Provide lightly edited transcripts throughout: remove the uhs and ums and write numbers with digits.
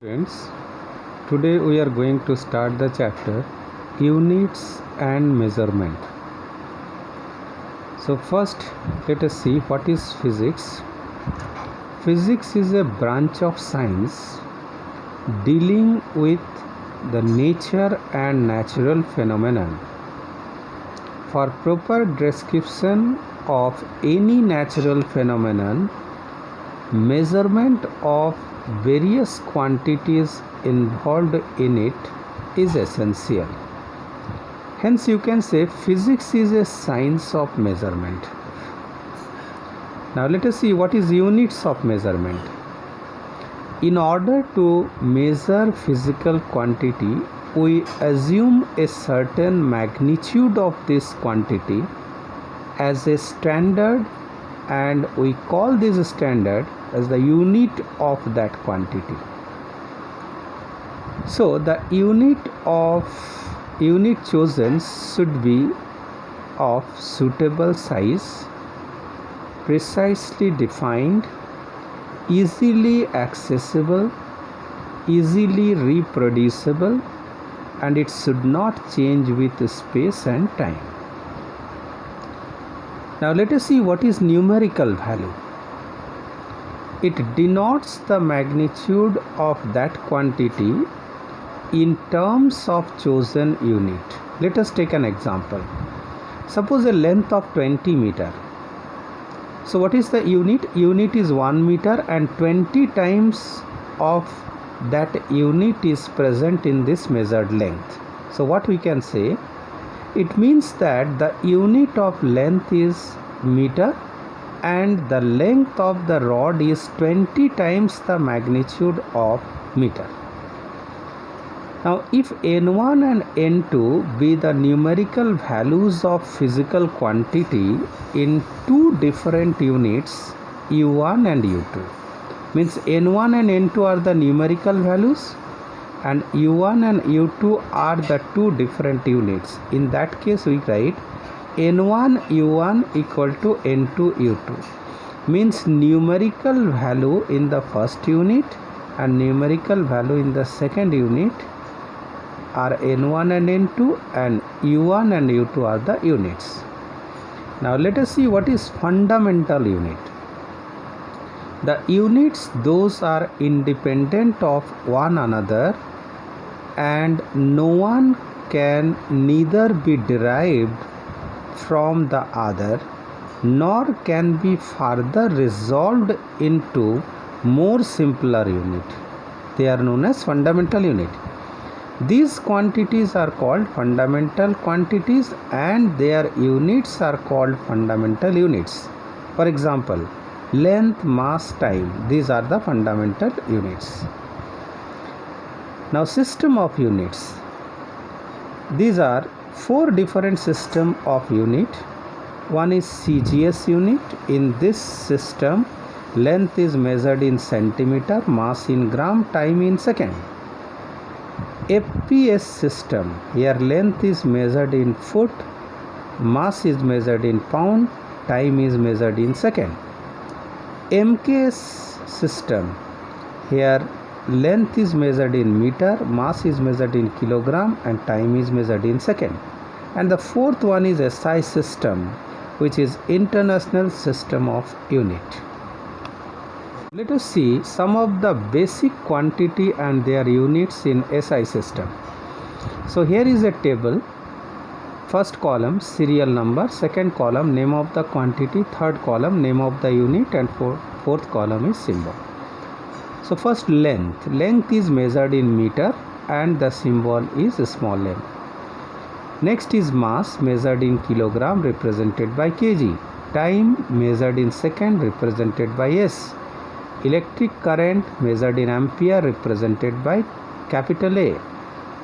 Friends, today we are going to start the chapter Units and Measurement. So first let us see what is physics. Physics is a branch of science dealing with the nature and natural phenomenon. For proper description of any natural phenomenon, measurement of various quantities involved in it is essential. Hence you can say physics is a science of measurement. Now let us see what is units of measurement. In order to measure physical quantity, we assume a certain magnitude of this quantity as a standard, and we call this standard as the unit of that quantity. So the unit chosen should be of suitable size, precisely defined, easily accessible, easily reproducible, and it should not change with space and time. Now let us see what is numerical value. It denotes the magnitude of that quantity in terms of chosen unit. Let us take an example. Suppose a length of 20 meter. So what is the unit? Unit is 1 meter, and 20 times of that unit is present in this measured length. So what we can say? It means that the unit of length is meter and the length of the rod is 20 times the magnitude of meter. Now if N1 and N2 be the numerical values of physical quantity in two different units, U1 and U2, means N1 and N2 are the numerical values and U1 and U2 are the two different units. In that case we write N1 U1 equal to N2 U2, means numerical value in the first unit and numerical value in the second unit are N1 and N2, and U1 and U2 are the units. Now let us see what is fundamental unit. The units, those are independent of one another, and no one can neither be derived from the other nor can be further resolved into more simpler unit. They are known as fundamental unit. These quantities are called fundamental quantities and their units are called fundamental units. For example, length, mass, time, these are the fundamental units. Now system of units. These are four different system of unit. One is CGS unit. In this system, length is measured in centimeter, mass in gram, time in second. FPS system, here length is measured in foot, mass is measured in pound, time is measured in second. MKS system, here length is measured in meter, mass is measured in kilogram, and time is measured in second. And the fourth one is SI system, which is International System of Unit. Let us see some of the basic quantity and their units in SI system. So here is a table. First column serial number, second column name of the quantity, third column name of the unit, and fourth column is symbol. So first length. Length is measured in meter and the symbol is small m. Next is mass measured in kilogram represented by kg. Time measured in second represented by s. Electric current measured in ampere represented by capital A.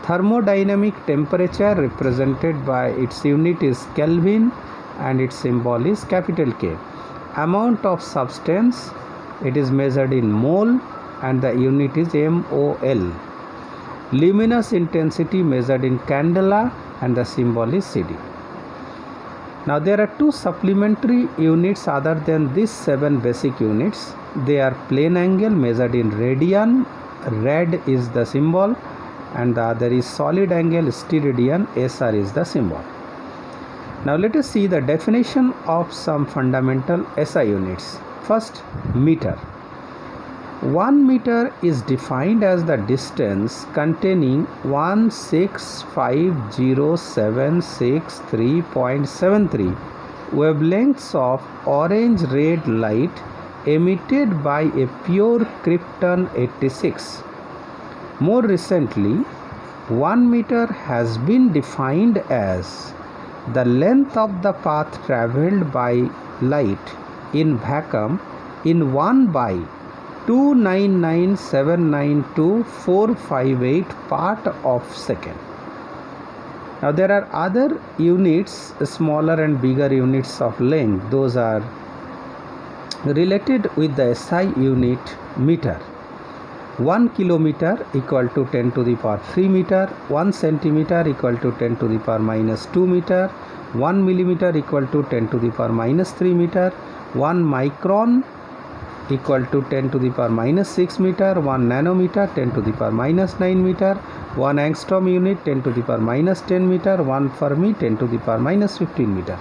Thermodynamic temperature represented by its unit is Kelvin and its symbol is capital K. Amount of substance, it is measured in mole and the unit is MOL. Luminous intensity measured in candela and the symbol is CD. Now there are two supplementary units other than these 7 basic units. They are plane angle measured in radian rad is the symbol, and the other is solid angle steradian, SR is the symbol. Now let us see the definition of some fundamental SI units. First, meter. 1 meter is defined as the distance containing 1650763.73 wavelengths of orange red light emitted by a pure krypton 86. More recently, 1 meter has been defined as the length of the path travelled by light in vacuum in 1 by 299,792,458 part of second. Now there are other units, smaller and bigger units of length. Those are related with the SI unit meter. 1 kilometer equal to 10 to the power 3 meter, 1 centimeter equal to 10 to the power minus 2 meter, 1 millimeter equal to 10 to the power minus 3 meter, 1 micron equal to 10 to the power minus 6 meter, 1 nanometer 10 to the power minus 9 meter, 1 angstrom unit 10 to the power minus 10 meter, 1 Fermi 10 to the power minus 15 meter.